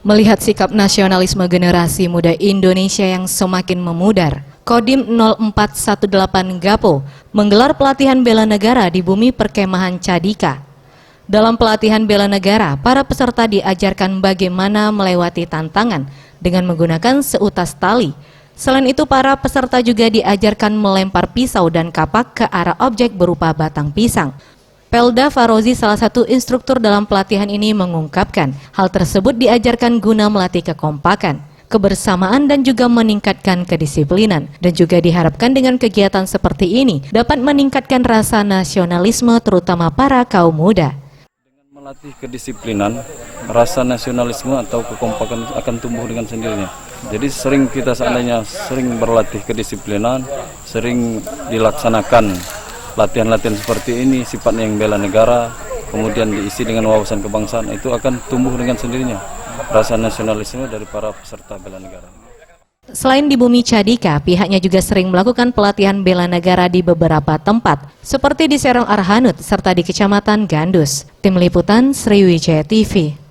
Melihat sikap nasionalisme generasi muda Indonesia yang semakin memudar, Kodim 0418 Gapo menggelar pelatihan bela negara di bumi perkemahan Cadika. Dalam pelatihan bela negara, para peserta diajarkan bagaimana melewati tantangan dengan menggunakan seutas tali. Selain itu, para peserta juga diajarkan melempar pisau dan kapak ke arah objek berupa batang pisang. Pelda Farozi, salah satu instruktur dalam pelatihan ini, mengungkapkan hal tersebut diajarkan guna melatih kekompakan, kebersamaan dan juga meningkatkan kedisiplinan, dan juga diharapkan dengan kegiatan seperti ini dapat meningkatkan rasa nasionalisme terutama para kaum muda. Dengan melatih kedisiplinan, rasa nasionalisme atau kekompakan akan tumbuh dengan sendirinya. Jadi seandainya sering berlatih kedisiplinan, sering dilaksanakan latihan-latihan seperti ini, sifatnya yang bela negara, kemudian diisi dengan wawasan kebangsaan, itu akan tumbuh dengan sendirinya rasa nasionalisme dari para peserta bela negara. Selain di bumi Cadika, pihaknya juga sering melakukan pelatihan bela negara di beberapa tempat, seperti di Serong Arhanud serta di Kecamatan Gandus. Tim Liputan Sriwijaya TV.